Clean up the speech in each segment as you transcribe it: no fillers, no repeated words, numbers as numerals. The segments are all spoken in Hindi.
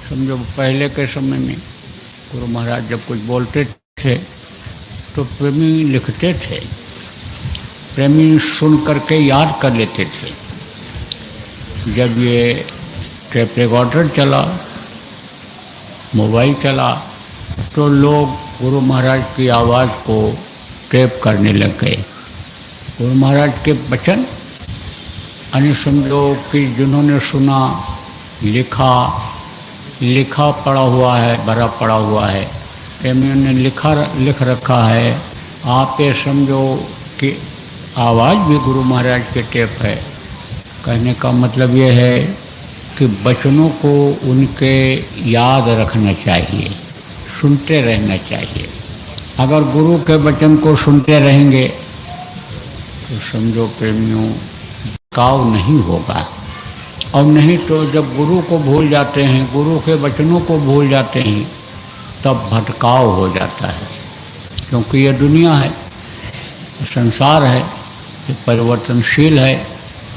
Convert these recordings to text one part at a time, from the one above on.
समझो पहले के समय में गुरु महाराज जब कुछ बोलते थे तो प्रेमी लिखते थे, प्रेमी सुन करके याद कर लेते थे। जब ये टेप रिकॉर्डर चला, मोबाइल चला, तो लोग गुरु महाराज की आवाज़ को टेप करने लग गए। गुरु महाराज के वचन यानी समझो कि जिन्होंने सुना, लिखा पड़ा हुआ है, भरा पड़ा हुआ है, प्रेमियों ने लिख रखा है। आप ये समझो कि आवाज़ भी गुरु महाराज के टेप है। कहने का मतलब ये है कि वचनों को उनके याद रखना चाहिए, सुनते रहना चाहिए। अगर गुरु के वचन को सुनते रहेंगे तो समझो प्रेमियों काव नहीं होगा। और नहीं तो जब गुरु को भूल जाते हैं, गुरु के वचनों को भूल जाते हैं, तब भटकाव हो जाता है। क्योंकि ये दुनिया है, संसार है, ये परिवर्तनशील है,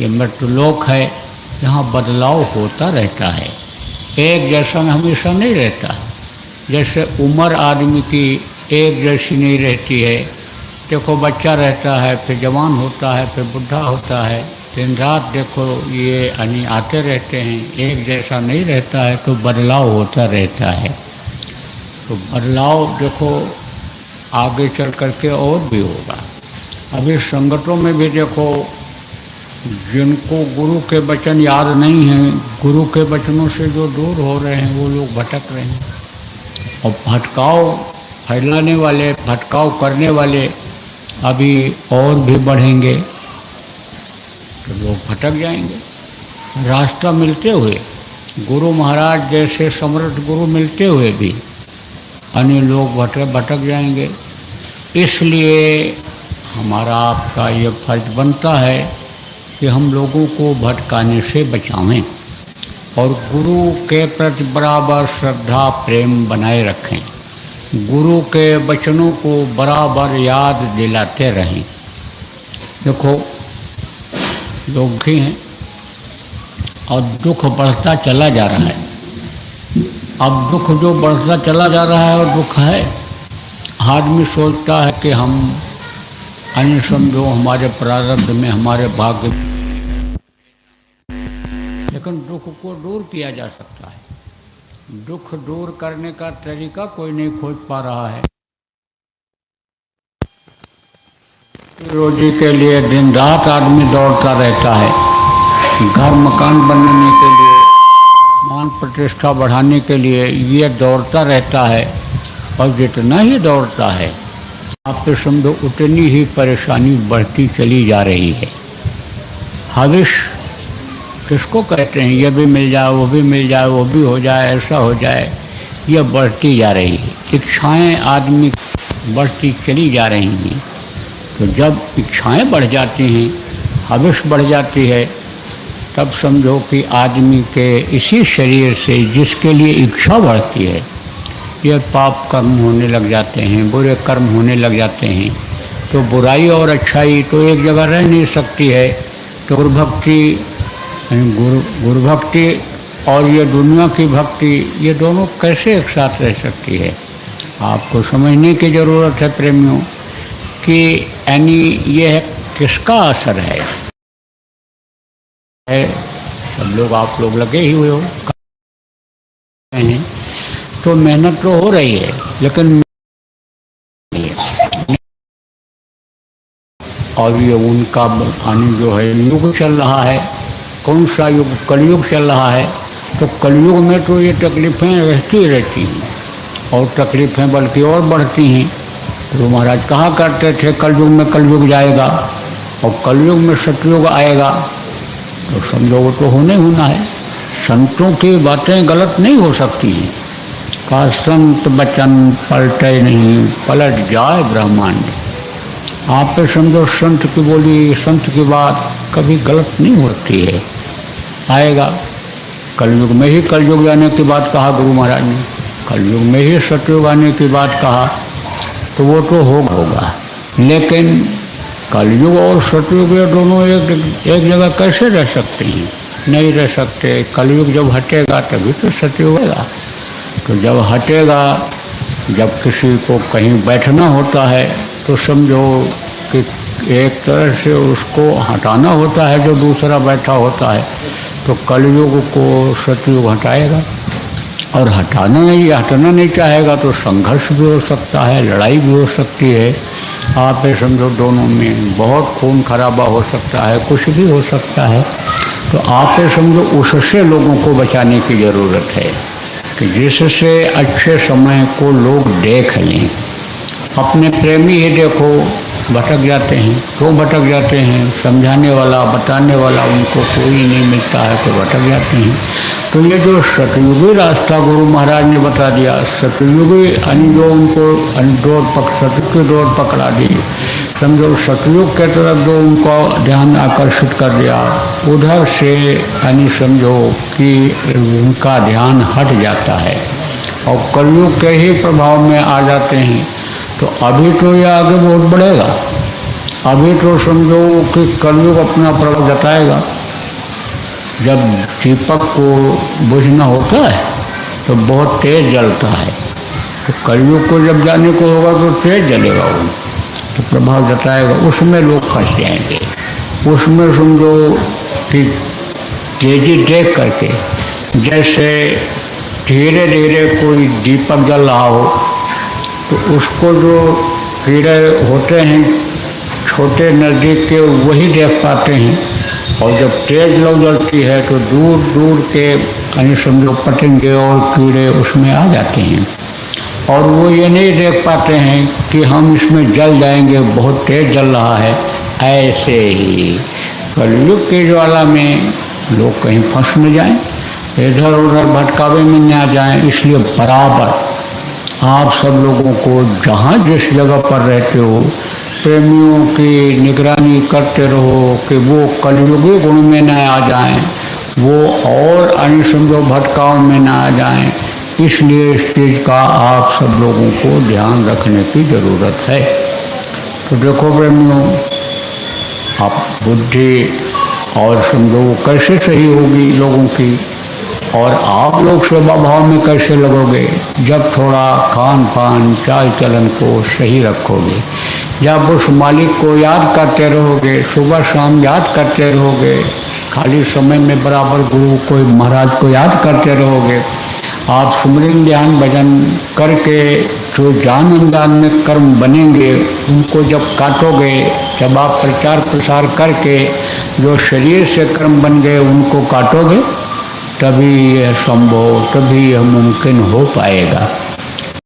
ये मृत्युलोक है, यहाँ बदलाव होता रहता है। एक जैसा हमेशा नहीं रहता। जैसे उम्र आदमी की एक जैसी नहीं रहती है। देखो बच्चा रहता है, फिर जवान होता है, फिर बुढ़ा होता है। दिन रात देखो ये आते रहते हैं, एक जैसा नहीं रहता है, तो बदलाव होता रहता है। तो बदलाव देखो आगे चल करके और भी होगा। अभी संगठनों में भी देखो जिनको गुरु के वचन याद नहीं हैं, गुरु के वचनों से जो दूर हो रहे हैं, वो लोग भटक रहे हैं। और भटकाव फैलाने वाले, भटकाव करने वाले अभी और भी बढ़ेंगे, तो लोग भटक जाएंगे। रास्ता मिलते हुए, गुरु महाराज जैसे समर्थ गुरु मिलते हुए भी अन्य लोग भटक जाएंगे। इसलिए हमारा आपका ये फर्ज बनता है कि हम लोगों को भटकाने से बचावें और गुरु के प्रति बराबर श्रद्धा प्रेम बनाए रखें। गुरु के वचनों को बराबर याद दिलाते रहें। देखो लोग भी हैं और दुख बढ़ता चला जा रहा है। अब दुख जो बढ़ता चला जा रहा है और दुख है, आदमी सोचता है कि हम अन्य समझो हमारे प्रारब्ध में, हमारे भाग्य, लेकिन दुख को दूर किया जा सकता है। दुख दूर करने का तरीका कोई नहीं खोज पा रहा है। रोजी के लिए दिन रात आदमी दौड़ता रहता है, घर मकान बनाने के लिए, मान प्रतिष्ठा बढ़ाने के लिए ये दौड़ता रहता है। और जितना ही दौड़ता है, आप तो समझो उतनी ही परेशानी बढ़ती चली जा रही है। हविष किसको कहते हैं? ये भी मिल जाए, वो भी मिल जाए, वो भी हो जाए, ऐसा हो जाए, ये बढ़ती जा रही है। इच्छाएं आदमी बढ़ती चली जा रही हैं। तो जब इच्छाएं बढ़ जाती हैं, हविष बढ़ जाती है, तब समझो कि आदमी के इसी शरीर से जिसके लिए इच्छा बढ़ती है, ये पाप कर्म होने लग जाते हैं, बुरे कर्म होने लग जाते हैं। तो बुराई और अच्छाई तो एक जगह रह नहीं सकती है। तो गुरु भक्ति और ये दुनिया की भक्ति, ये दोनों कैसे एक साथ रह सकती है? आपको समझने की ज़रूरत है प्रेमियों कि यानी ये किसका असर है। सब लोग, आप लोग लगे ही हुए हो, तो मेहनत तो हो रही है, लेकिन और ये उनका जो है युग चल रहा है। कौन सा युग? कलयुग चल रहा है। तो कलयुग में तो ये तकलीफ़ें रहती हैं और तकलीफ़ें बल्कि और बढ़ती हैं। गुरु महाराज कहा करते थे कलयुग में कलयुग जाएगा और कलयुग में सतयुग आएगा। तो समझो वो तो होने होना है। संतों की बातें गलत नहीं हो सकती हैं। का संत बचन पलटे नहीं, पलट जाए ब्रह्मांड। आप पे समझो संत की बोली, संत की बात कभी गलत नहीं होती है। आएगा कलयुग में ही, कलयुग जाने की बात कहा गुरु महाराज ने, कलयुग में ही सतयुग आने की बात कहा, तो वो तो होगा। लेकिन कलयुग और सतयुग ये दोनों एक जगह कैसे रह सकते हैं? नहीं रह सकते। कलयुग जब हटेगा तभी तो सतयुग होगा। तो जब हटेगा, जब किसी को कहीं बैठना होता है तो समझो कि एक तरह से उसको हटाना होता है जो दूसरा बैठा होता है, तो कलयुग को सतयुग हटाएगा। और हटाना नहीं चाहेगा तो संघर्ष भी हो सकता है, लड़ाई भी हो सकती है। आप ये समझो दोनों में बहुत खून खराबा हो सकता है, कुछ भी हो सकता है। तो आप ये समझो उससे लोगों को बचाने की ज़रूरत है कि जिससे अच्छे समय को लोग देख लें। अपने प्रेमी ही देखो भटक जाते हैं। क्यों भटक जाते हैं? समझाने वाला, बताने वाला उनको कोई नहीं मिलता है तो भटक जाते हैं। तो ये जो सतयुगी रास्ता गुरु महाराज ने बता दिया, सतयुगी जो उनको सतयुग की डोर पकड़ा दी, समझो सतयुग के तरफ जो उनको ध्यान आकर्षित कर दिया, उधर से समझो कि उनका ध्यान हट जाता है और कलयुग के ही प्रभाव में आ जाते हैं। तो अभी तो ये आगे बहुत बढ़ेगा। अभी तो समझो कि कलयुग अपना प्रभाव जताएगा। जब दीपक को बुझना होता है तो बहुत तेज जलता है, तो कलयुग को जब जाने को होगा तो तेज जलेगा वो, तो प्रभाव जताएगा। उसमें लोग फंस जाएंगे। उसमें समझो कि तेजी देख करके, जैसे धीरे धीरे कोई दीपक जल रहा हो तो उसको जो कीड़े होते हैं छोटे नज़दीक के वही देख पाते हैं, और जब तेज लौ जलती है तो दूर दूर के समझो पतंगे और कीड़े उसमें आ जाते हैं, और वो ये नहीं देख पाते हैं कि हम इसमें जल जाएंगे, बहुत तेज जल रहा है। ऐसे ही कलयुग की ज्वाला में लोग कहीं फंस न जाएं, इधर उधर भटकावे में न आ जाएं। इसलिए बराबर आप सब लोगों को जहाँ जिस जगह पर रहते हो प्रेमियों की निगरानी करते रहो कि वो कलयुगी गुण में न आ जाएं, वो और समझो भटकाव में न आ जाएं। इसलिए इस चीज़ का आप सब लोगों को ध्यान रखने की ज़रूरत है। तो देखो प्रेमियों, आप बुद्धि और समझो वो कैसे सही होगी लोगों की, और आप लोग सेवा भाव में कैसे लगोगे जब थोड़ा खान पान चाल चलन को सही रखोगे, जब उस मालिक को याद करते रहोगे, सुबह शाम याद करते रहोगे, खाली समय में बराबर गुरु को महाराज को याद करते रहोगे। आप सुमरन ध्यान भजन करके जो जान अनजान में कर्म बनेंगे उनको जब काटोगे, जब आप प्रचार प्रसार करके जो शरीर से कर्म बन गए उनको काटोगे, तभी यह संभव, तभी यह मुमकिन हो पाएगा।